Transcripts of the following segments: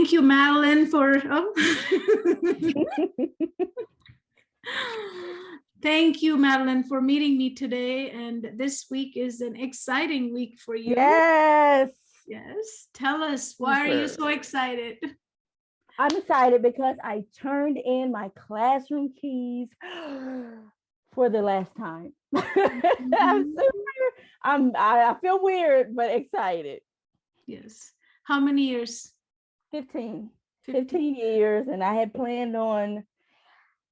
Thank you, Madalyn, for thank you, Madalyn, for meeting me today. And this week is an exciting week for you. Yes. Yes. Tell us, why are you so excited? I'm excited because I turned in my classroom keys for the last time. I feel weird, but excited. Yes. How many years? 15 years. And I had planned on,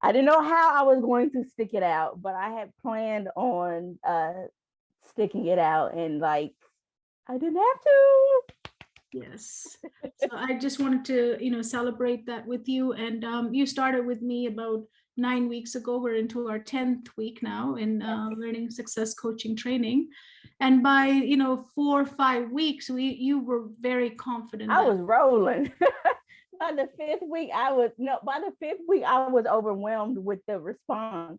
I didn't know how I was going to stick it out, but I had planned on sticking it out, and like, I didn't have to. Yes. So I just wanted to, celebrate that with you. And you started with me about 9 weeks ago. We're into our 10th week now in learning success coaching training. And by, 4 or 5 weeks, you were very confident. I was rolling. By the fifth week, I was overwhelmed with the response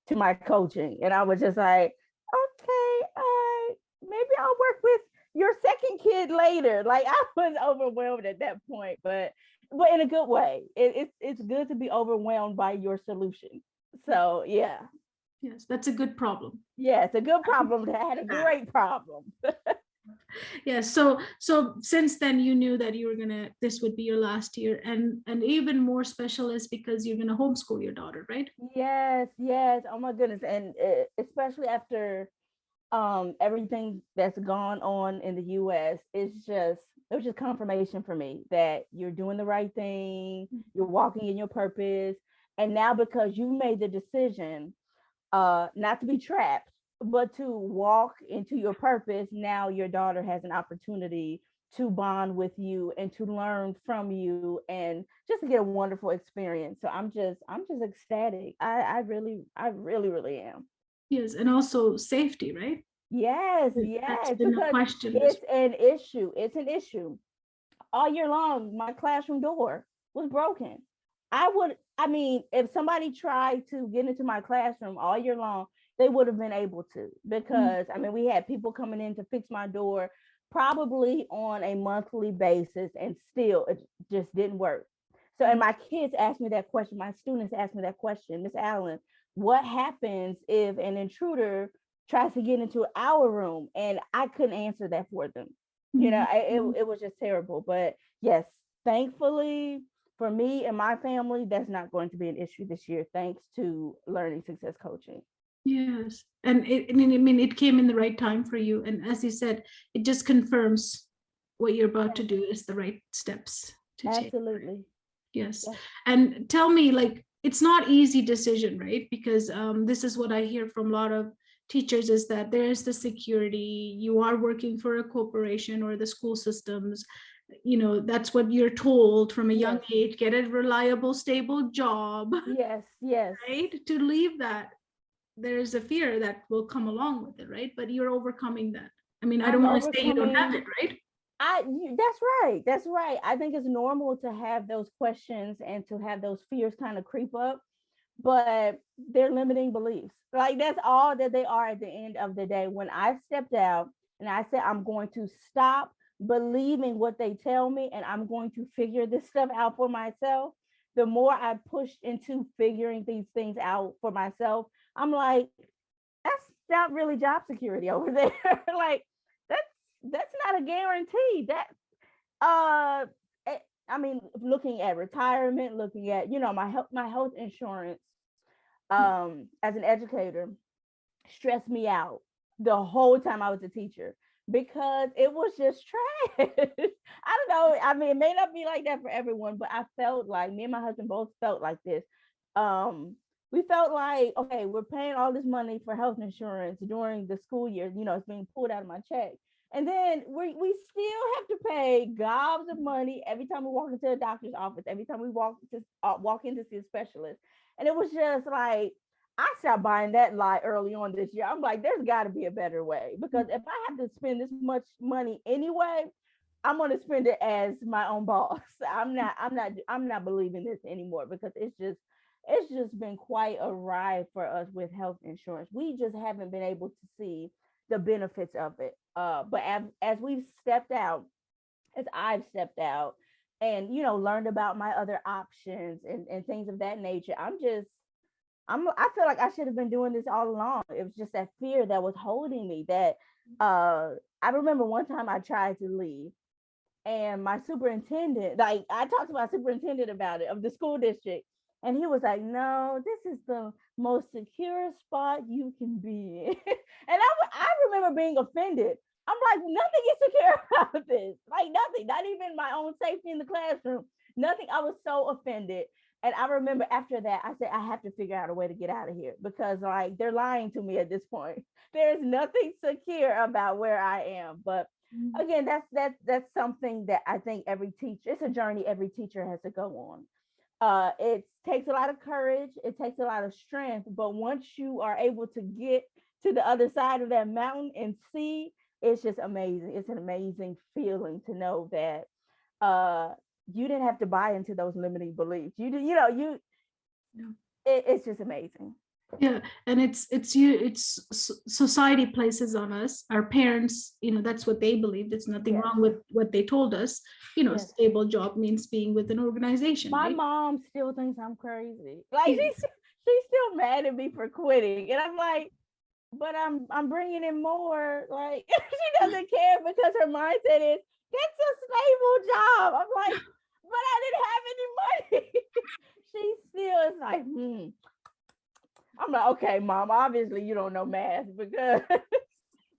to my coaching. And I was just like, okay, maybe I'll work with your second kid later. Like, I was overwhelmed at that point, but in a good way. It's good to be overwhelmed by your solution. So yeah. Yes, that's a good problem. Yeah, it's a good problem. I had a great problem. Yeah, so since then you knew that this would be your last year, and even more special is because you're gonna homeschool your daughter, right? Yes. Oh my goodness. And especially after everything that's gone on in the US, it was just confirmation for me that you're doing the right thing, you're walking in your purpose. And now, because you made the decision not to be trapped, but to walk into your purpose, now your daughter has an opportunity to bond with you and to learn from you and just to get a wonderful experience. So I'm just ecstatic. I really am. Yes, and also safety, right? Yes, That's been a question. It's an issue. It's an issue. All year long, my classroom door was broken. If somebody tried to get into my classroom all year long, they would have been able to, because we had people coming in to fix my door probably on a monthly basis, and still it just didn't work. So, and my kids asked me that question, my students asked me that question, Miss Allen, what happens if an intruder tries to get into our room? And I couldn't answer that for them. It was just terrible. But yes, thankfully for me and my family, that's not going to be an issue this year, thanks to Learning Success Coaching. Yes, and it came in the right time for you. And as you said, it just confirms what you're about to do is the right steps to take. Absolutely. Yes. And tell me, like, it's not easy decision, right? Because this is what I hear from a lot of teachers, is that there's the security, you are working for a corporation or the school systems, that's what you're told from a young age, get a reliable, stable job. Yes. Right? To leave that, there's a fear that will come along with it, right? But you're overcoming that. I don't want to say you don't have it, right? That's right. I think it's normal to have those questions and to have those fears kind of creep up, but they're limiting beliefs. Like, that's all that they are at the end of the day. When I stepped out and I said, I'm going to stop believing what they tell me, and I'm going to figure this stuff out for myself, the more I pushed into figuring these things out for myself, I'm like, that's not really job security over there. Like, that's not a guarantee. Looking at retirement, looking at, my health insurance, as an educator, stressed me out the whole time I was a teacher, because it was just trash. I don't know. It may not be like that for everyone, but I felt like, me and my husband both felt like this. We felt like, okay, we're paying all this money for health insurance during the school year, it's being pulled out of my check. And then we still have to pay gobs of money every time we walk into a doctor's office, every time we walk in to see a specialist. And it was just like, I stopped buying that lie early on this year. I'm like, there's got to be a better way, because if I have to spend this much money anyway, I'm going to spend it as my own boss. I'm not believing this anymore, because it's just been quite a ride for us with health insurance. We just haven't been able to see the benefits of it. But as I've stepped out, and learned about my other options and things of that nature. I feel like I should have been doing this all along. It was just that fear that was holding me. That I remember one time I tried to leave, and my superintendent, like I talked to my superintendent about it of the school district, and he was like, "No, this is the most secure spot you can be in." And I remember being offended. I'm like, nothing is secure about this. Like nothing, not even my own safety in the classroom. Nothing. I was so offended. And I remember after that, I said, I have to figure out a way to get out of here because like they're lying to me at this point. There is nothing secure about where I am. But again, that's something that I think every teacher, it's a journey every teacher has to go on. It takes a lot of courage, it takes a lot of strength, but once you are able to get to the other side of that mountain and see, it's just amazing. It's an amazing feeling to know that you didn't have to buy into those limiting beliefs. You did, Yeah. it's just amazing. Yeah, and society places on us, our parents, that's what they believe. There's nothing Yes. wrong with what they told us. Yes. Stable job means being with an organization, My right? mom still thinks I'm crazy. Like Yes. she's still mad at me for quitting, and I'm like, but I'm bringing in more. Like she doesn't care because her mindset is it's a stable job. I'm like, but I didn't have any money. She still is like, I'm like, okay, mom, obviously you don't know math because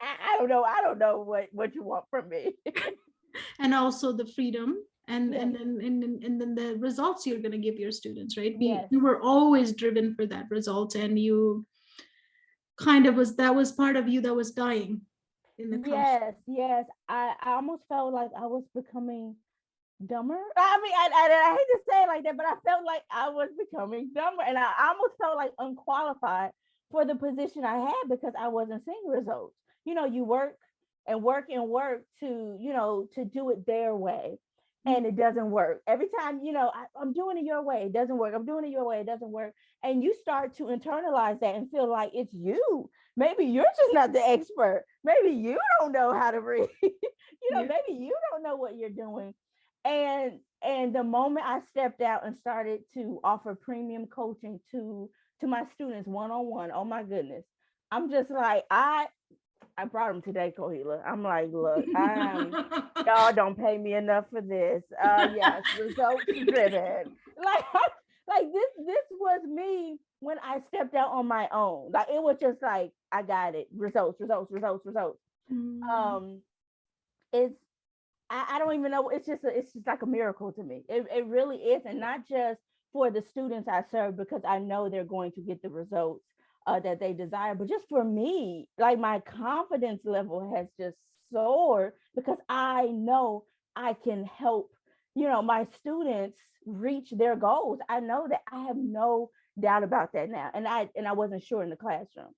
I don't know. I don't know what you want from me. And also the freedom, and Yes. and then the results you're going to give your students, right? Yes. You were always driven for that result, and you kind of that was part of you that was dying in the classroom. Yes. Yes. I almost felt like I was becoming dumber. I mean, I hate to say it like that, but I felt like I was becoming dumber, and I almost felt like unqualified for the position I had because I wasn't seeing results. You work and work and work to to do it their way, and it doesn't work. Every time I'm doing it your way, it doesn't work. I'm doing it your way, it doesn't work, and you start to internalize that and feel like it's you. Maybe you're just not the expert. Maybe you don't know how to read. Yeah. Maybe you don't know what you're doing. And the moment I stepped out and started to offer premium coaching to my students one-on-one, oh my goodness, I'm just like I brought them today, Kohila. I'm like, look, y'all don't pay me enough for this. Yes, results driven. Like like this was me when I stepped out on my own. Like it was just like I got it. Results, results, results, results. Mm. Um, it's I don't even know. It's just like a miracle to me. It really is, and not just for the students I serve because I know they're going to get the results that they desire, but just for me, like my confidence level has just soared because I know I can help my students reach their goals. I know that. I have no doubt about that now, and I wasn't sure in the classroom.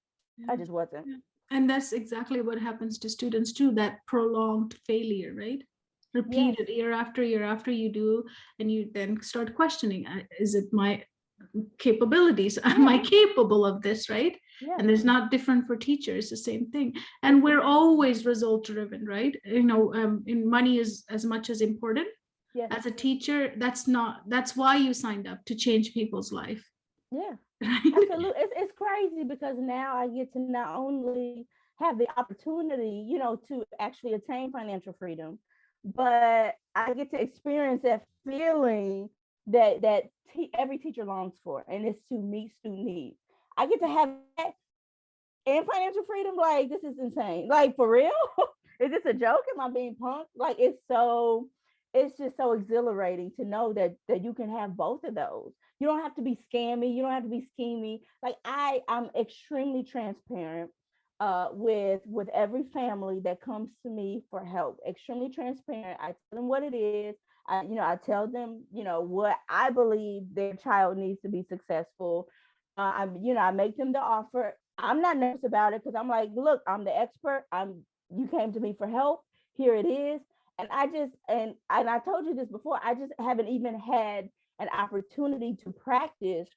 I Yeah. just wasn't. Yeah. And that's exactly what happens to students too, that prolonged failure, right? Yes. Repeated year after you do, and you then start questioning, is it my capabilities? Am I Yeah. capable of this, right? Yes. And it's not different for teachers, the same thing. And we're always result driven, right? In money is as much as important. Yes. As a teacher, that's why you signed up, to change people's life. Yeah. Right? Absolutely. It's crazy because now I get to not only have the opportunity, to actually attain financial freedom, but I get to experience that feeling that every teacher longs for, and it's to meet student needs. I get to have that and financial freedom. Like this is insane. Like for real? Is this a joke? Am I being punked? Like it's just so exhilarating to know that you can have both of those. You don't have to be scammy, you don't have to be schemy. Like I'm extremely transparent with every family that comes to me for help. Extremely transparent. I tell them what it is. I tell them, what I believe their child needs to be successful. I make them the offer. I'm not nervous about it because I'm like, look, I'm the expert. You came to me for help. Here it is. And I told you this before, I just haven't even had an opportunity to practice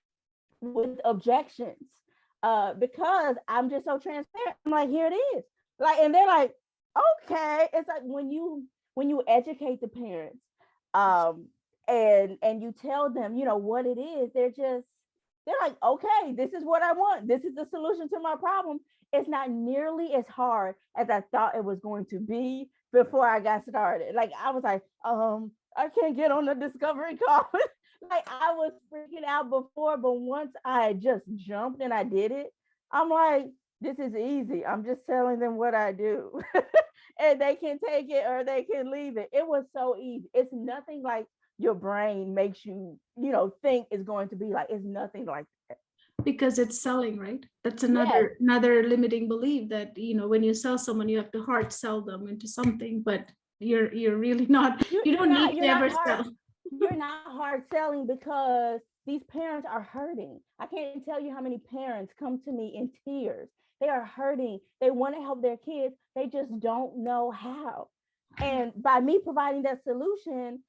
with objections because I'm just so transparent. I'm like, here it is. Like, and they're like, okay. It's like when you educate the parents, And you tell them, you know, what it is, they're like, okay, this is what I want. This is the solution to my problem. It's not nearly as hard as I thought it was going to be before I got started. Like I was like, I can't get on the discovery call. Like I was freaking out before, but once I just jumped and I did it, I'm like, this is easy. I'm just telling them what I do. And they can take it or they can leave it. It was so easy. It's nothing like your brain makes you, you know, think is going to be like. It's nothing like that. Because it's selling, right? That's Yes. another limiting belief, that when you sell someone, you have to hard sell them into something, but you're really not, you don't need to ever sell. You're not hard selling, because these parents are hurting. I can't tell you how many parents come to me in tears. They are hurting. They want to help their kids. They just don't know how. And by me providing that solution,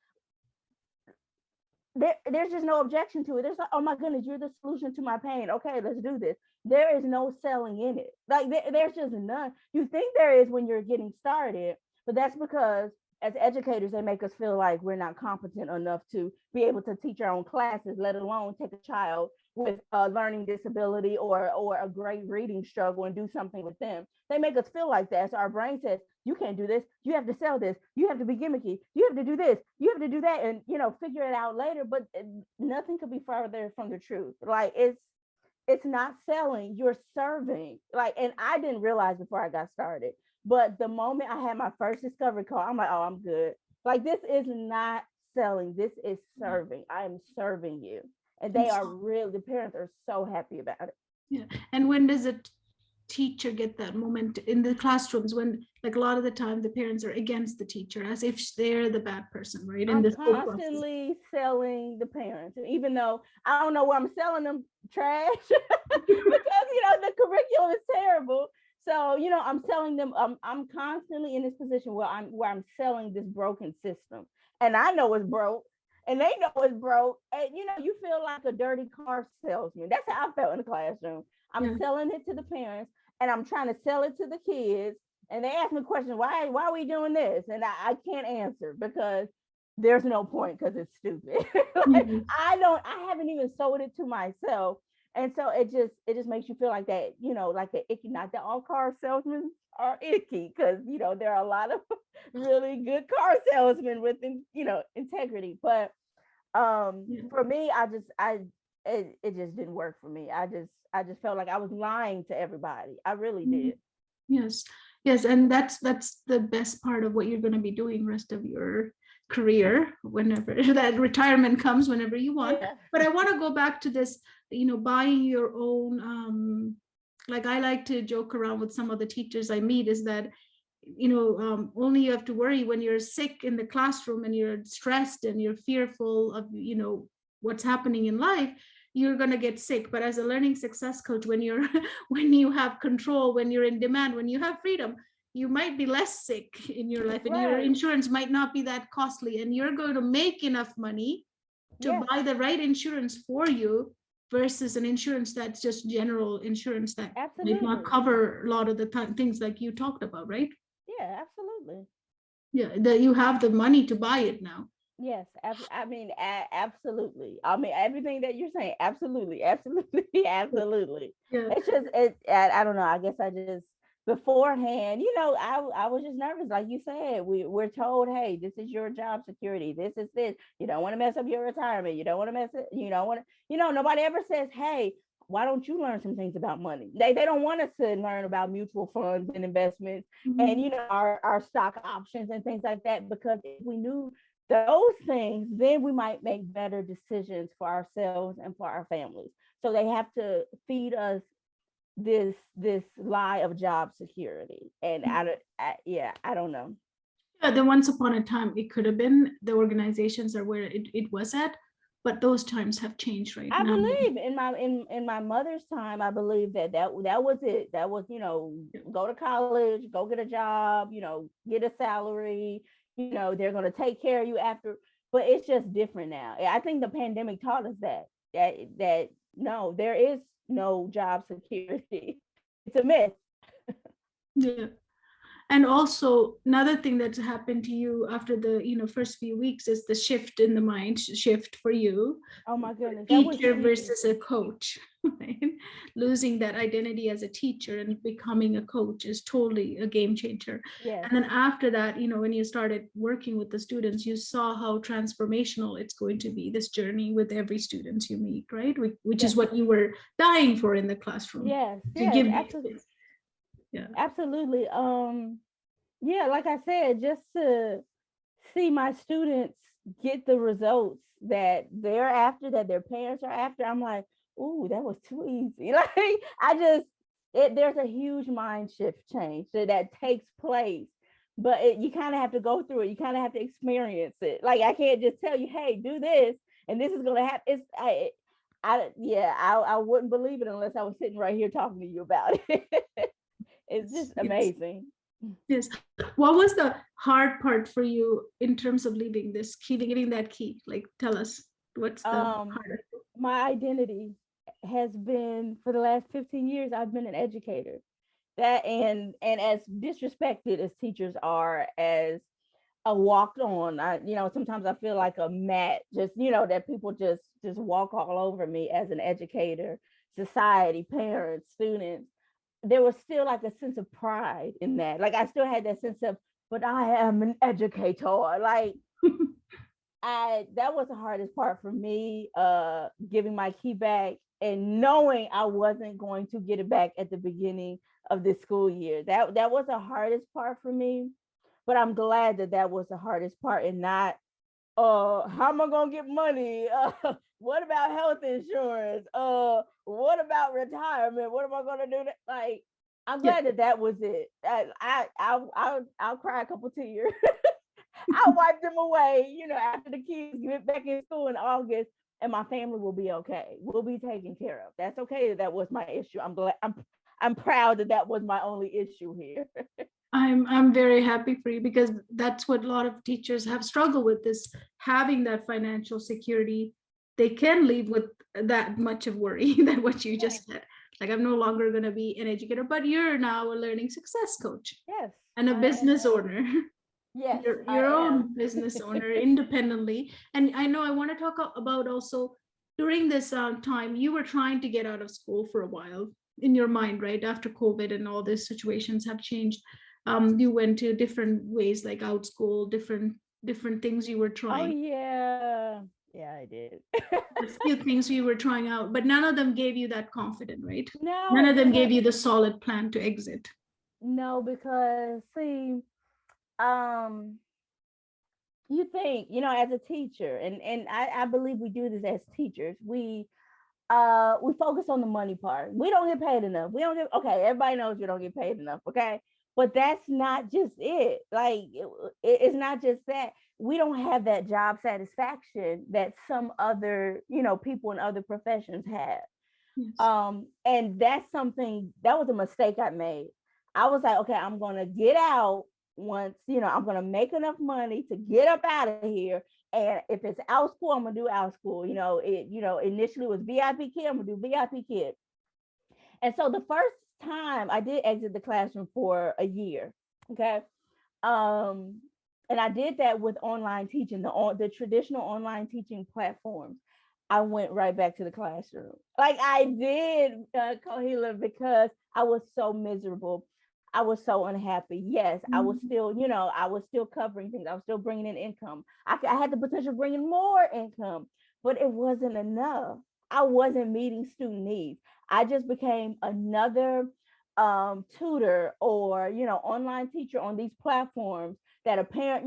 there's just no objection to it. There's like, oh my goodness, you're the solution to my pain. Okay, let's do this. There is no selling in it. Like there's just none. You think there is when you're getting started, but that's because as educators, they make us feel like we're not competent enough to be able to teach our own classes, let alone take a child with a learning disability or a great reading struggle and do something with them. They make us feel like that. So our brain says, you can't do this. You have to sell this. You have to be gimmicky. You have to do this. You have to do that, and figure it out later. But nothing could be further from the truth. Like it's not selling. You're serving. Like, and I didn't realize before I got started. But the moment I had my first discovery call, I'm like, oh, I'm good. Like this is not selling. This is serving. I am serving you, and they are really. The parents are so happy about it. Yeah. And when does a teacher get that moment in the classrooms, when like a lot of the time the parents are against the teacher as if they're the bad person, right? I'm constantly selling the parents, even though I don't know where I'm selling them trash because the curriculum is terrible. So I'm selling them. I'm constantly in this position where I'm selling this broken system, and I know it's broke, and they know it's broke, and you feel like a dirty car salesman. That's how I felt in the classroom. I'm selling it to the parents, and I'm trying to sell it to the kids. And they ask me questions, why are we doing this? And I can't answer because there's no point, because it's stupid. Like, I haven't even sold it to myself. And so it just makes you feel like that, like the icky. Not that all car salesmen are icky, because there are a lot of really good car salesmen with integrity. But for me, it just didn't work for me. I just felt like I was lying to everybody. I really did. Yes, and that's the best part of what you're going to be doing rest of your career, whenever that retirement comes, whenever you want. Yeah. But I want to go back to this, buying your own. Like I like to joke around with some of the teachers I meet, is that only you have to worry when you're sick in the classroom and you're stressed and you're fearful of what's happening in life. You're going to get sick. But as a learning success coach, when you have control, when you're in demand, when you have freedom, you might be less sick in your life, and your insurance might not be that costly, and you're going to make enough money to buy the right insurance for you, versus an insurance that's just general insurance that might not cover a lot of the things like you talked about, right? Yeah, absolutely. Yeah, that you have the money to buy it now. Yes, I mean, absolutely. I mean, everything that you're saying, absolutely, absolutely, absolutely. Yeah. It's just, I don't know. I guess I just beforehand, I was just nervous. Like you said, we're told, hey, this is your job security. This is this. You don't want to mess up your retirement. You don't want to mess it. You don't want to. Nobody ever says, hey, why don't you learn some things about money? They don't want us to learn about mutual funds and investments, and our stock options and things like that, because if we knew those things, then we might make better decisions for ourselves and for our families. So they have to feed us this lie of job security, and I don't know. Yeah, then once upon a time it could have been the organizations are where it was at, but those times have changed right now. I believe in my mother's time, I believe that was it. That was, go to college, go get a job, get a salary, they're going to take care of you after. But it's just different now. I think the pandemic taught us that no, there is no job security. It's a myth. Yeah. And also another thing that's happened to you after the first few weeks is the shift in the mind shift for you, Oh my goodness, that was teacher huge. versus a coach. Right? Losing that identity as a teacher and becoming a coach is totally a game changer. Yes. And then after that, when you started working with the students, you saw how transformational it's going to be, this journey with every student you meet, right? Which is Yes. what you were dying for in the classroom, Yes. to Yes. give these Absolutely. kids. Yeah. Absolutely. Yeah, like I said, just to see my students get the results that they're after, that their parents are after, I'm like, ooh, that was too easy. Like there's a huge mind shift change that takes place, but you kind of have to go through it. You kind of have to experience it. Like I can't just tell you, hey, do this, and this is gonna happen. I wouldn't believe it unless I was sitting right here talking to you about it. It's just Yes. amazing. Yes. What was the hard part for you in terms of leaving this key, getting that key? Like, tell us what's the Um, hardest? my identity has been, for the last 15 years, I've been an educator. That and as disrespected as teachers are, as a walked on, sometimes I feel like a mat, just that people just walk all over me as an educator, society, parents, students. There was still like a sense of pride in that. Like I still had that sense of, but I am an educator. Like that was the hardest part for me, giving my key back and knowing I wasn't going to get it back at the beginning of this school year. That was the hardest part for me, but I'm glad that was the hardest part, and not how am I gonna get money? What about health insurance? What about retirement? What am I gonna do? Like, I'm Yeah. glad that was it. I'll cry a couple tears. I'll wipe them away, after the kids get back in school in August, and my family will be okay. We'll be taken care of. That's okay. That was my issue. I'm glad. I'm proud that was my only issue here. I'm very happy for you, because that's what a lot of teachers have struggled with, is having that financial security. They can leave with that much of worry that what you Yes, just said. Like, I'm no longer going to be an educator, but you're now a learning success coach yes, and a I business am. owner. Yes, I Your am. own business owner independently. And I know I want to talk about also, during this time, you were trying to get out of school for a while in your mind, right? After COVID and all these situations have changed. You went to different ways, like out school, different things you were Oh trying. yeah, yeah, I did. A few things you were trying out, but none of them gave you that confidence, right? None No, of them gave because you the solid plan to exit. no, because see, um, you think, as a teacher, and I believe we do this as teachers. We focus on the money part. We don't get paid enough. We don't get, okay, everybody knows we don't get paid enough, okay? But that's not just it. Like it's not just that. We don't have that job satisfaction that some other, people in other professions have. Yes. And that's something that was a mistake I made. I was like, okay, I'm gonna get out once, I'm gonna make enough money to get up out of here. And if it's out school, I'm gonna do out school. Initially was VIP kid, I'm gonna do VIP kid. And so the first time I did exit the classroom for a year. Okay. Um, and I did that with online teaching, the traditional online teaching platforms. I went right back to the classroom. Like I did, Kohila, because I was so miserable. I was so unhappy. Yes, I was Mhm. still, I was still covering things. I was still bringing in income. I had the potential of bringing more income, but it wasn't enough. I wasn't meeting student needs. I just became another tutor, or online teacher on these platforms, that a parent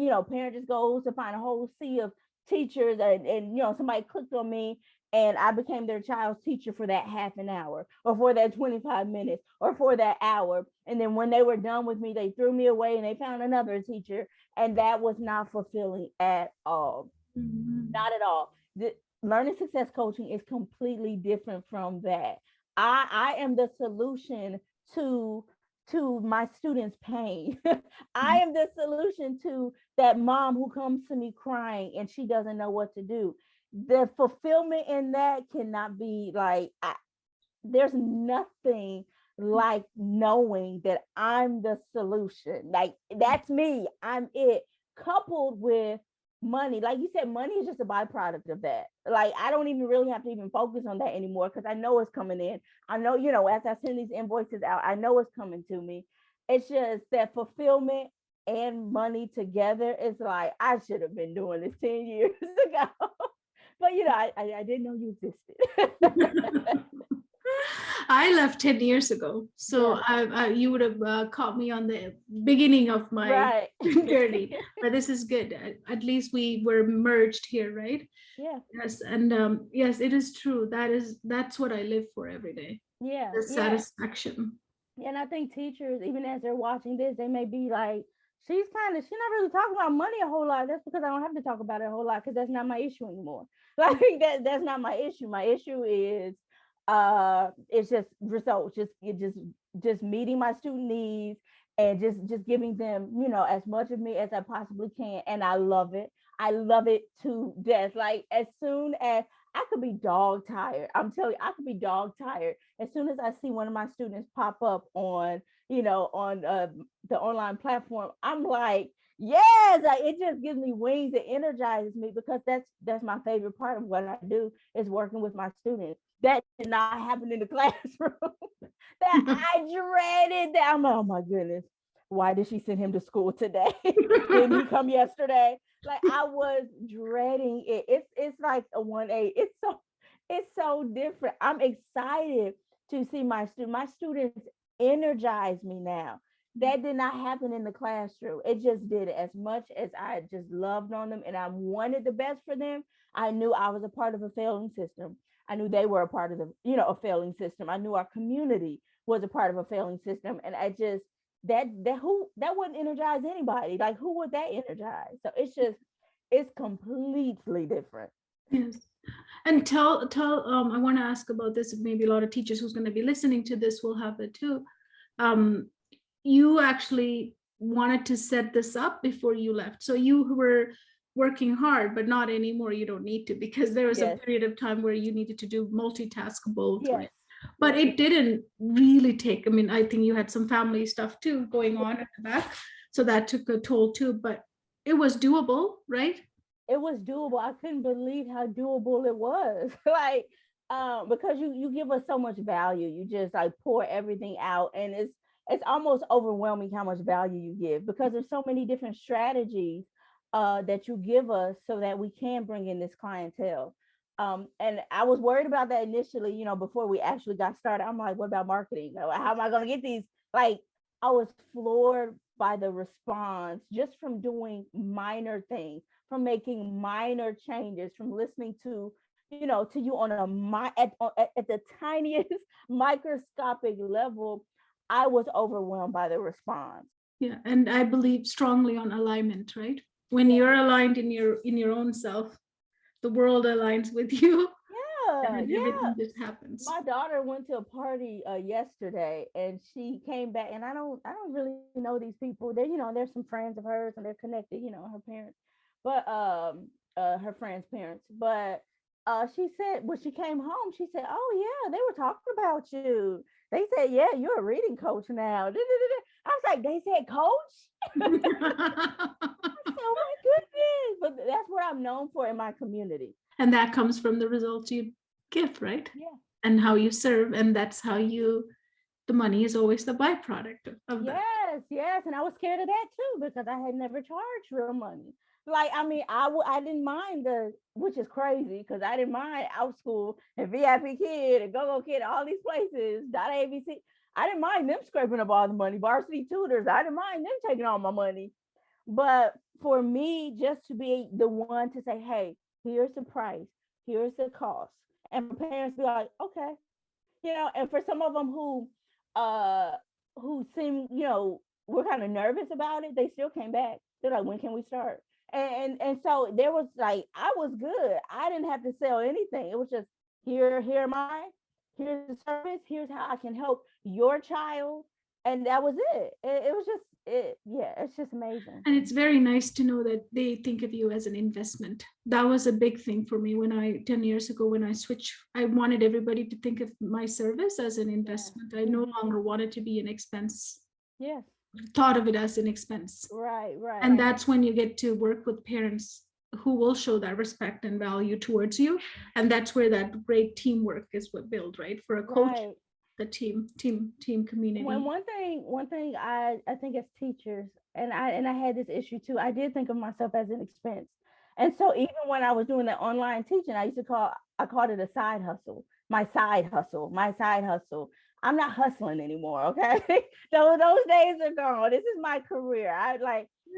just goes to find a whole sea of teachers, and somebody clicked on me, and I became their child's teacher for that half an hour, or for that 25 minutes, or for that hour. And then when they were done with me, they threw me away and they found another teacher. And that was not fulfilling at all. Mhm. Not at all. The learning success coaching is completely different from that. I am the solution to my students' pain. I am the solution to that mom who comes to me crying and she doesn't know what to do. The fulfillment in that cannot be like, there's nothing like knowing that I'm the solution. Like that's me. I'm it. Coupled with money. Like you said, money is just a byproduct of that. Like I don't even really have to even focus on that anymore because I know it's coming in. I know, as I send these invoices out, I know it's coming to me. It's just that fulfillment and money together is like I should have been doing this 10 years ago. But I didn't know you existed. I left 10 years ago. So Yeah. you would have caught me on the beginning of my Right. journey. But this is good. At least we were merged here, right? Yeah. Yes. And yes, it is true. That's what I live for every day. Yeah. The Yeah. satisfaction. And I think teachers, even as they're watching this, they may be like, she's not really talking about money a whole lot. That's because I don't have to talk about it a whole lot because that's not my issue anymore. Like that's not my issue. My issue is it's just results, just meeting my student needs and just giving them, as much of me as I possibly can. And I love it. I love it to death. Like as soon as I could be dog tired. I'm telling you, I could be dog tired as soon as I see one of my students pop up on, on the online platform. I'm like, yes, like, it just gives me wings. It energizes me because that's my favorite part of what I do is working with my students. That did not happen in the classroom. That I dreaded. That I'm like, oh my goodness, why did she send him to school today? Didn't he come yesterday? Like I was dreading it. It's like a 1A. It's so different. I'm excited to see my students energize me now. That did not happen in the classroom. It just did it. As much as I just loved on them and I wanted the best for them, I knew I was a part of a failing system. I knew they were a part of a failing system. I knew our community was a part of a failing system. And I just that wouldn't energize anybody. Like who would that energize? So it's completely different. Yes. And tell I want to ask about this. Maybe a lot of teachers who's going to be listening to this will have it too. Um, you actually wanted to set this up before you left. So you were working hard, but not anymore. You don't need to because there was a Yes. period of time where you needed to do multitask both, Yes. right? But Yes. it didn't really take, I mean, I think you had some family stuff too going on at the back. So that took a toll too, but it was doable, right? It was doable. I couldn't believe how doable it was. Like, because you give us so much value. You just like pour everything out, and it's almost overwhelming how much value you give because there's so many different strategies that you give us so that we can bring in this clientele. And I was worried about that initially, before we actually got started. I'm like, what about marketing? How am I going to get these? Like, I was floored by the response just from doing minor things, from making minor changes, from listening to you on at the tiniest microscopic level. I was overwhelmed by the response. Yeah, and I believe strongly on alignment, right? When Yeah. you're aligned in your own self, the world aligns with you, and Yeah, then yeah. everything just happens. My daughter went to a party yesterday and she came back, and I don't really know these people. There's some friends of hers and they're connected, her parents, but her friends' parents. But she said when she came home, she said, "Oh yeah, they were talking about you. They said, yeah, you're a reading coach now." I was like, "They said coach?" Oh my goodness. But that's what I'm known for in my community. And that comes from the results you give, right? Yeah. And how you serve, and that's how the money is always the byproduct of that. Yes, yes, and I was scared of that too because I had never charged real money. Like, I mean, I didn't mind which is crazy because I didn't mind Out School and VIP Kid and Go Go Kid, all these places. Dot ABC. I didn't mind them scraping up all the money. Varsity Tutors. I didn't mind them taking all my money. But for me, just to be the one to say, "Hey, here's the price, here's the cost," and for parents to be like, "Okay," and for some of them uh who seem, were kind of nervous about it, they still came back. They're like, "When can we start?" And so there was like, I was good. I didn't have to sell anything. It was just, here am I, here's the service, here's how I can help your child. And that was it. It was just it's just amazing. And it's very nice to know that they think of you as an investment. That was a big thing for me when 10 years ago, when I switched, I wanted everybody to think of my service as an investment. I no longer wanted to be an expense, Yes. thought of it as an expense. Right. And that's when you get to work with parents who will show that respect and value towards you. And that's where that great teamwork is what built, right? For a coach, Right. the team community. One thing I think as teachers, and I had this issue too. I did think of myself as an expense, and so even when I was doing that online teaching, I called it a side hustle. My side hustle. I'm not hustling anymore. Okay, those days are gone. This is my career.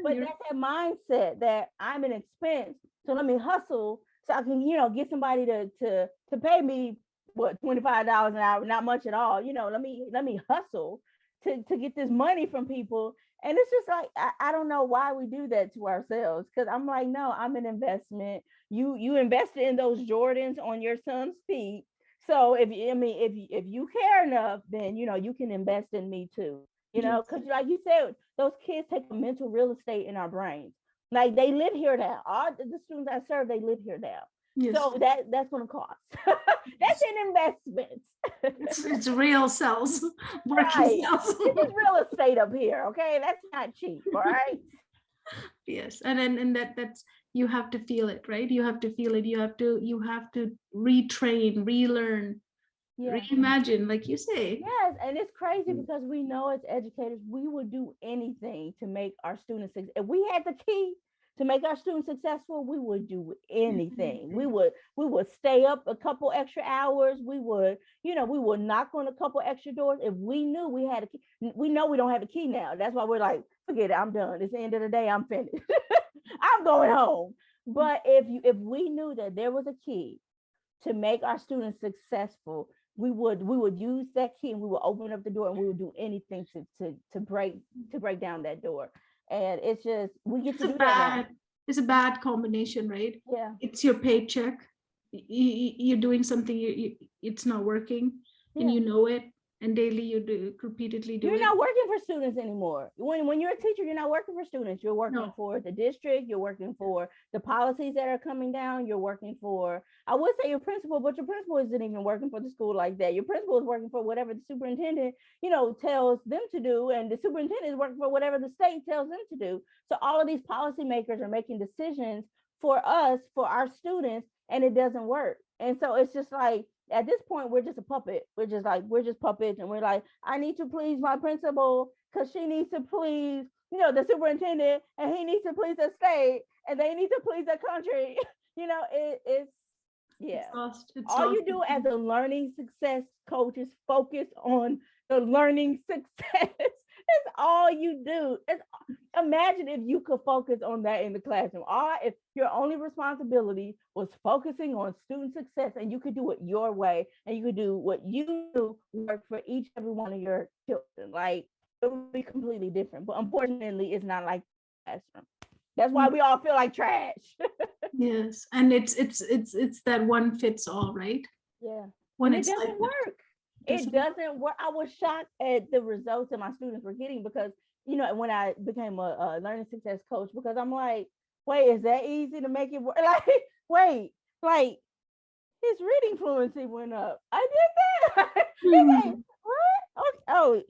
But You're- that's that mindset that I'm an expense. So let me hustle so I can, get somebody to pay me what $25 an hour, not much at all. Let me hustle to get this money from people. And it's just like I don't know why we do that to ourselves. Because I'm like, no, I'm an investment. You invested in those Jordans on your son's feet. So if you care enough, then you can invest in me too. yes. Because like you said, those kids take a mental real estate in our brains. Like they live here now. All the students I serve, they live here now. Yes. So that's going to cost. That's an investment. It's real cells, working Right. cells. This is real estate up here. Okay, that's not cheap. All right. Yes, and that's, you have to feel it, right? You have to feel it. You have to retrain, relearn, Yeah. reimagine, like you say. Yes, and it's crazy because we know as educators we would do anything to make our students if we had the key to make our students successful, we would do anything. We would stay up a couple extra hours. We would knock on a couple extra doors if we knew we had a key. We know we don't have a key now. That's why we're like, forget it, I'm done. It's the end of the day, I'm finished. I'm going home. But if we knew that there was a key to make our students successful, we would use that key and we would open up the door and we would do anything to break down that door. And it's just we get It's to a do that now. bad, it's a bad combination, right? Yeah. It's your paycheck. You're doing something, it's not working, and Yeah. you know it, and daily you do repeatedly do You're it. not working for students anymore. When you're a teacher, you're not working for students. You're working No. for the district. You're working for the policies that are coming down. You're working for, I would say your principal, but your principal isn't even working for the school like that. Your principal is working for whatever the superintendent, tells them to do, and the superintendent is working for whatever the state tells them to do. So all of these policymakers are making decisions for us, for our students, and it doesn't work. And so it's just like at this point we're just a puppet. We're just puppets, and we're like, I need to please my principal because she needs to please the superintendent, and he needs to please the state, and they need to please the country. It's yeah. It's All lost. you do as a learning success coach is focus on the learning success. That's all you do. Imagine if you could focus on that in the classroom. If your only responsibility was focusing on student success, and you could do it your way, and you could do what you do work for each every one of your children, like it would be completely different. But unfortunately, it's not like classroom. That's why we all feel like trash. Yes, and it's that one fits all, right? Yeah. When And it it's like doesn't work. It doesn't work. I was shocked at the results that my students were getting because, when I became a learning success coach, because I'm like, wait, is that easy to make it work? Like, wait, like his reading fluency went up. I did that. It's like, what? Oh, is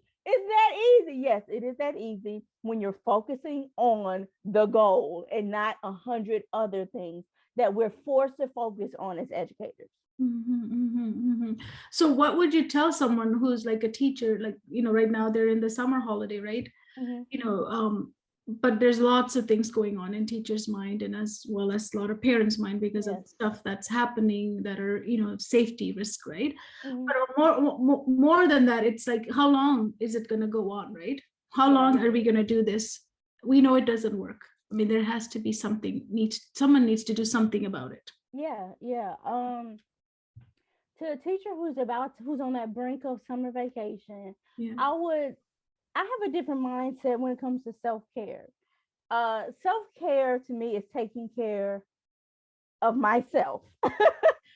that easy? Yes, it is that easy when you're focusing on the goal and not 100 other things that we're forced to focus on as educators. So what would you tell someone who's like a teacher, like, right now they're in the summer holiday, right? Mm-hmm. But there's lots of things going on in teachers' mind, and as well as a lot of parents' mind, because of stuff that's happening that are, safety risk, right? Mm-hmm. But more than that, it's like, how long is it going to go on, right? How long are we going to do this? We know it doesn't work. I mean, there has to be someone needs to do something about it. Yeah. To a teacher who's on that brink of summer vacation, I have a different mindset when it comes to self-care. Self-care to me is taking care of myself,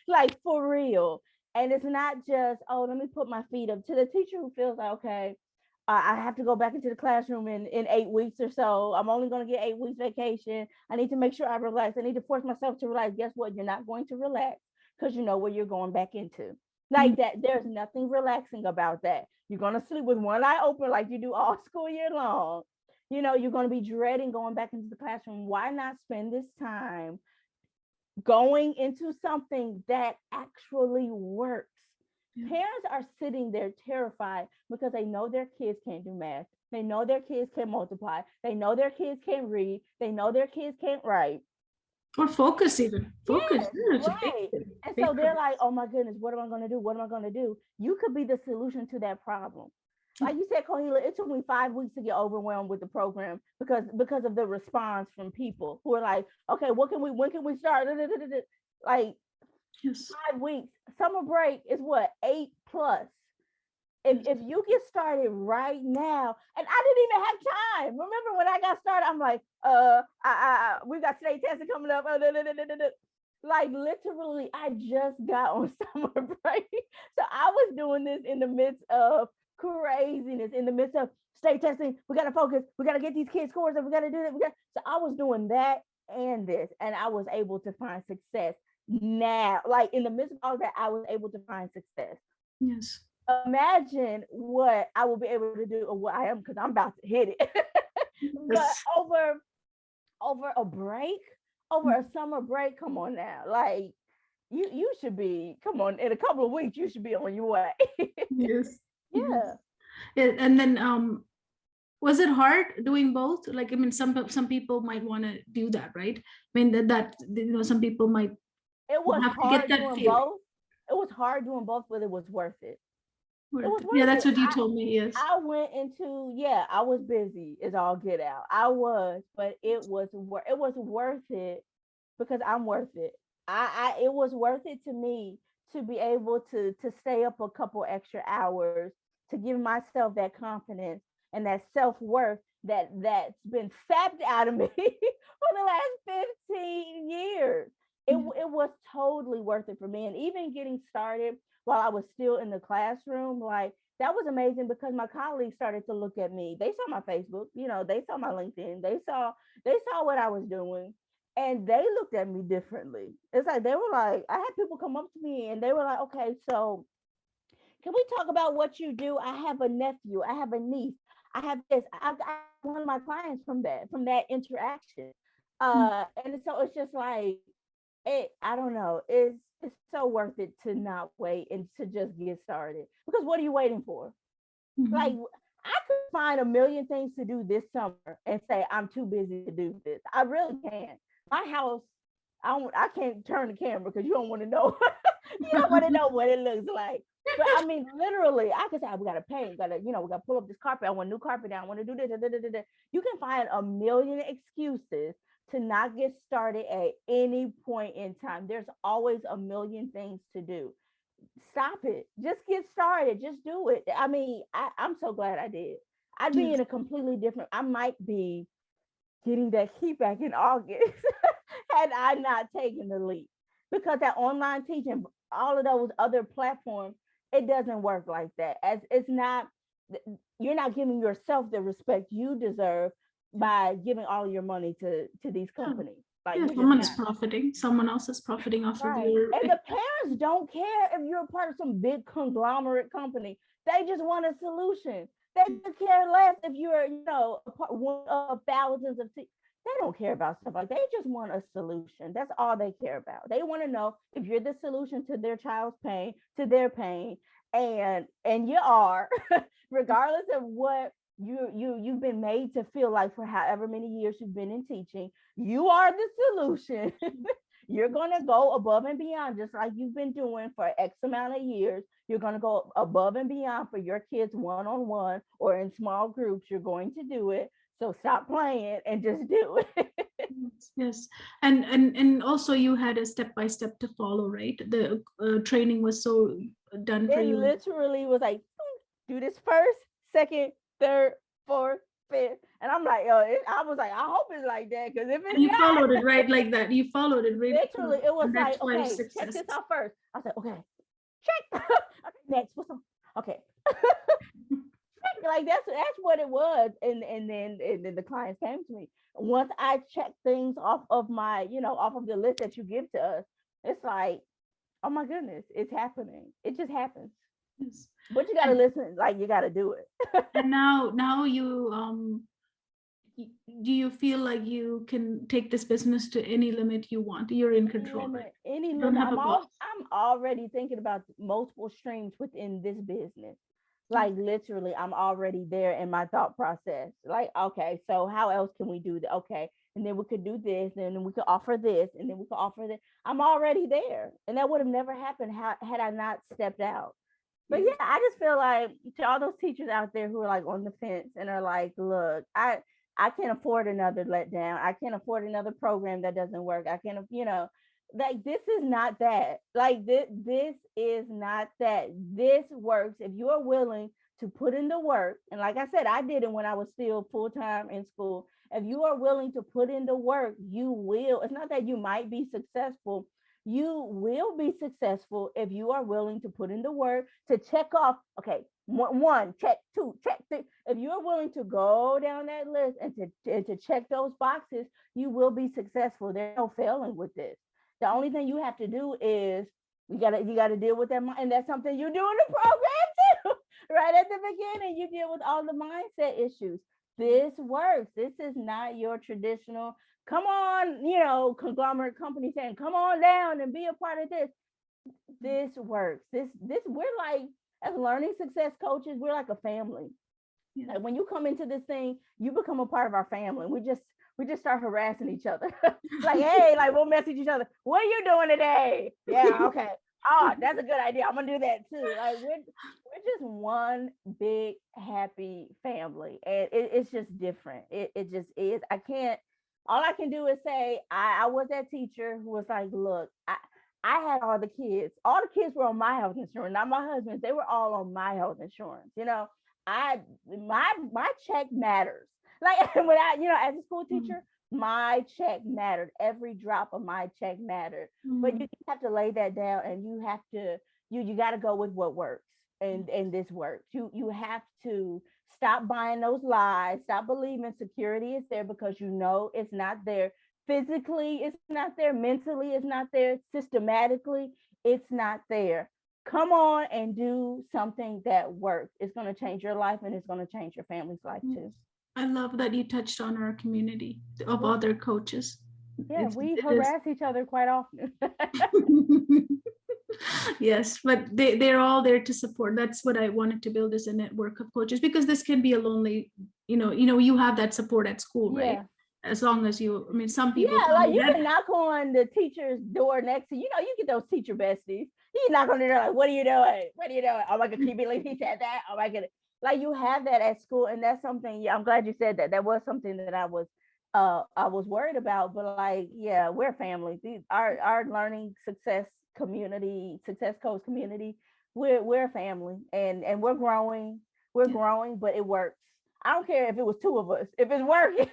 like for real. And it's not just, oh, let me put my feet up. To the teacher who feels like, okay, I have to go back into the classroom in 8 weeks or so. I'm only going to get 8 weeks vacation. I need to make sure I relax. I need to force myself to relax. Guess what? You're not going to relax because you know where you're going back into. Like that, there's nothing relaxing about that. You're going to sleep with one eye open like you do all school year long. You know, you're going to be dreading going back into the classroom. Why not spend this time going into something that actually works? Parents are sitting there terrified because they know their kids can't do math. They know their kids can't multiply. They know their kids can't read. They know their kids can't write. Or focus even. Focus. Yes, right. And so they're like, oh my goodness, what am I going to do? What am I going to do? You could be the solution to that problem. Like you said, Kohila, it took me 5 weeks to get overwhelmed with the program because of the response from people who are like, okay, when can we start? Like, yes. 5 weeks. Summer break is what, 8 plus. If you get started right now, and I didn't even have time. Remember when I got started, I'm like, we got state testing coming up. Like literally, I just got on summer break. So I was doing this in the midst of craziness, in the midst of state testing. We got to focus. We got to get these kids scores, and we got to do that. So I was doing that and this, and I was able to find success. Now, like in the midst of all of that, I was able to find success. Yes. Imagine what I will be able to do, or what I am, because I'm about to hit it. But over a break, over a summer break, come on now, like you should be, come on, in a couple of weeks you should be on your way. Yes. Yeah. And then was it hard doing both? Like, I mean, some people might want to do that, right? I mean, that you know, some people might. It was hard doing both. It was hard doing both, but it was worth it. Yeah, that's what you told me. Yes. I went into, I was busy as all get out. I was, but it was worth it because I'm worth it. It was worth it to me to be able to stay up a couple extra hours, to give myself that confidence and that self-worth that's been sapped out of me for the last 15 years. It was totally worth it for me. And even getting started while I was still in the classroom, like that was amazing because my colleagues started to look at me. They saw my Facebook, they saw my LinkedIn, they saw what I was doing, and they looked at me differently. It's like they were like, I had people come up to me and they were like, okay, so can we talk about what you do? I have a nephew, I have a niece, I have this. I got one of my clients from that interaction. And so it's just like, I don't know. It's so worth it to not wait and to just get started. Because what are you waiting for? Like, I could find a million things to do this summer and say I'm too busy to do this. I really can. My house, I can't turn the camera because you don't want to know. You don't want to know what it looks like. But I mean, literally, I could say, we got to paint, we got to pull up this carpet. I want new carpet down. I want to do this. You can find a million excuses to not get started at any point in time. There's always a million things to do. Stop it. Just get started. Just do it. I mean, I'm so glad I did. I'd be in a completely different, I might be getting that key back in August had I not taken the leap. Because that online teaching, all of those other platforms, it doesn't work like that. As it's not, you're not giving yourself the respect you deserve by giving all your money to these companies. Like, someone else is profiting off of your. And the parents don't care if you're a part of some big conglomerate company. They just want a solution. They could care less if you're, one of thousands of. They don't care about stuff like that. They just want a solution. That's all they care about. They want to know if you're the solution to their child's pain, to their pain, and you are, regardless of what you've been made to feel like for however many years you've been in teaching. You are the solution. You're going to go above and beyond, just like you've been doing for X amount of years. You're going to go above and beyond for your kids one-on-one or in small groups. You're going to do it. So stop playing and just do it. Yes. And also you had a step-by-step to follow, right? The training was so done for you. It literally was like, do this first, second, third, fourth, fifth. And I'm like, I was like, I hope it's like that. Because if it's you followed it right like that. You followed it really. Literally, it was like, okay, check this out first. I said, okay, check. Okay, next, what's on? Okay. Like that's what it was. And then the clients came to me. Once I checked things off of my, off of the list that you give to us, it's like, oh my goodness, it's happening. It just happens. Yes. But you got to listen, like you got to do it. And now you do you feel like you can take this business to any limit you want? You're in control, right? Any You limit. don't have a boss. I'm already thinking about multiple streams within this business. Like literally, I'm already there in my thought process. Like, okay, so how else can we do that? Okay, and then we could do this, and then we could offer this, and then we could offer that. I'm already there, and that would have never happened had I not stepped out. But yeah, I just feel like to all those teachers out there who are like on the fence and are like, look, I can't afford another letdown. I can't afford another program that doesn't work. I can't, like this is not that. Like this is not that. This works if you are willing to put in the work. And like I said, I did it when I was still full-time in school. If you are willing to put in the work, you will. It's not that you might be successful. You will be successful if you are willing to put in the work to check off, okay, one, check, two, check, three. If you're willing to go down that list and to check those boxes, you will be successful. There's no failing with this. The only thing you have to do is you gotta deal with that, and that's something you do in the program too. Right at the beginning, you deal with all the mindset issues. This works. This is not your traditional, come on, conglomerate company saying, come on down and be a part of this. This works. This we're like, as learning success coaches, we're like a family. Like when you come into this thing, you become a part of our family. We just start harassing each other. Like, hey, like we'll message each other. What are you doing today? Yeah, okay. Oh, that's a good idea. I'm gonna do that too. Like we're just one big happy family, and it's just different. It just is. All I can do is say I was that teacher who was like, look, I had all the kids. All the kids were on my health insurance, not my husband's. They were all on my health insurance. My check matters. Like when as a school teacher, my check mattered. Every drop of my check mattered. But you have to lay that down, and you got to go with what works, and this works. You have to stop buying those lies. Stop believing security is there because it's not there. Physically, it's not there. Mentally, it's not there. Systematically, it's not there. Come on and do something that works. It's going to change your life, and it's going to change your family's life too. I love that you touched on our community of other coaches. Yeah, we harass each other quite often. Yes, but they're all there to support. That's what I wanted to build, is a network of coaches, because this can be a lonely, you have that support at school, right? Yeah. As long as some people. Yeah, like you can knock on the teacher's door next to you. You get those teacher besties. You knock on the door like, what are you doing? What are you doing? Oh my God, keep it like he said that. Oh my God. Like you have that at school, and that's something. Yeah, I'm glad you said that. That was something that I was worried about. But like, yeah, we're family. Our learning success community, SuccessCodes community, we're a family, and we're growing. We're growing, but it works. I don't care if it was two of us. If it's working,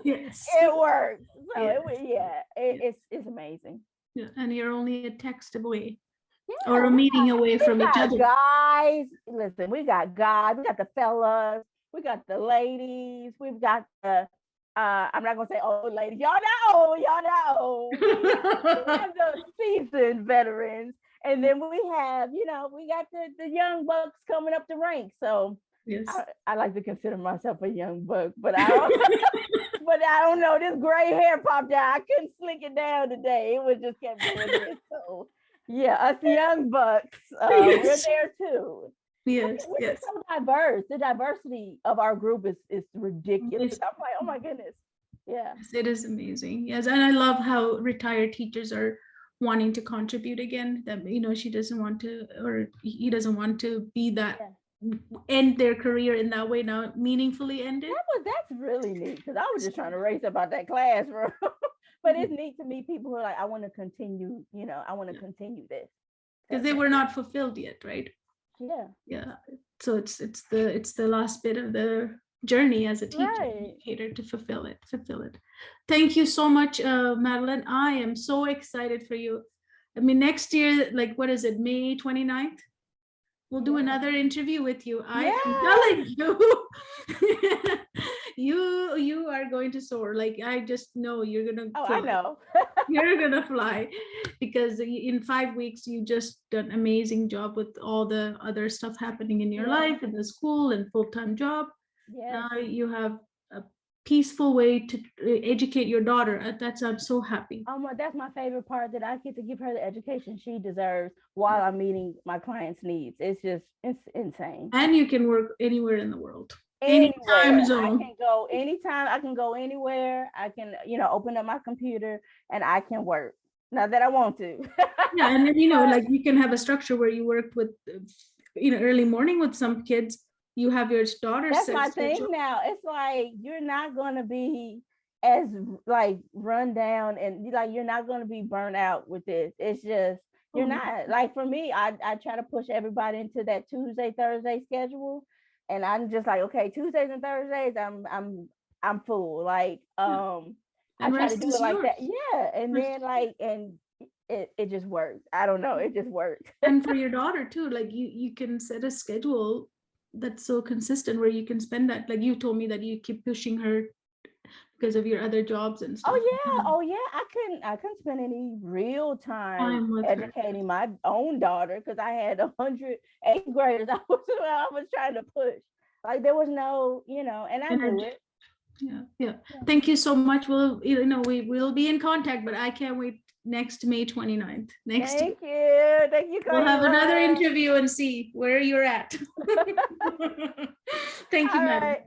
yes. It works. So it's amazing. Yeah, and you're only a text away. Yeah, or a meeting away from each other. Guys, listen, we got guys, we got the fellas, we got the ladies, we've got the I'm not gonna say old ladies, y'all know. We have the seasoned veterans, and then we have, we got the young bucks coming up the ranks. So yes. I like to consider myself a young buck, but I don't know. This gray hair popped out. I couldn't slick it down today. It was just kept doing this. So yeah, us young bucks, we're there too. Yes, we're so diverse. The diversity of our group is ridiculous. I'm like, oh my goodness. Yeah. Yes, it is amazing. Yes, and I love how retired teachers are wanting to contribute again. That she doesn't want to, or he doesn't want to be that. Yeah. End their career in that way, now meaningfully ended. That's really neat, because I was just trying to race about that classroom. But it's neat to meet people who are like, I want to continue, I want to continue this. Because they were not fulfilled yet, right? Yeah. Yeah. So it's the last bit of the journey as a teacher, educator, to fulfill it. Thank you so much, Madalyn. I am so excited for you. Next year, like, what is it, May 29th? We'll do Yeah. another interview with you. I am Yeah. telling you, you are going to soar. Like, I just know you're gonna Oh, fly. I know. You're gonna fly, because in 5 weeks you just done amazing job with all the other stuff happening in your Yeah. life, in the school and full-time job. Yes. Now you have a peaceful way to educate your daughter. That's, I'm so happy. Oh my, that's my favorite part, that I get to give her the education she deserves while I'm meeting my clients' needs. It's insane. And you can work anywhere in the world, any time Anywhere. I zone. can go anytime. I can go anywhere. I can, open up my computer and I can work. Not that I want to. Yeah, and then But like you can have a structure where you work with early morning with some kids. You have your daughter's that's set my thing schedule. now. It's like you're not going to be as like run down, and like you're not going to be burnt out with this. It's just you're not. Like for me, I try to push everybody into that Tuesday, Thursday schedule. And I'm just like, okay, Tuesdays and Thursdays, I'm full. Like, I And try to rest do is it like that. yours. Yeah. And then like, and it just works. I don't know. It just works. And for your daughter too, like you can set a schedule that's so consistent where you can spend that. Like you told me that you keep pushing her because of your other jobs and stuff. Oh yeah. I couldn't spend any real time Time with her. educating my own daughter, because I had 100 eighth graders I was trying to push. Like there was no, and I knew it. Yeah. Thank you so much. We'll, we will be in contact, but I can't wait next May 29th. Thank you. Thank you, We'll have another Carla. interview and see where you're at. Thank you, All Madam. right.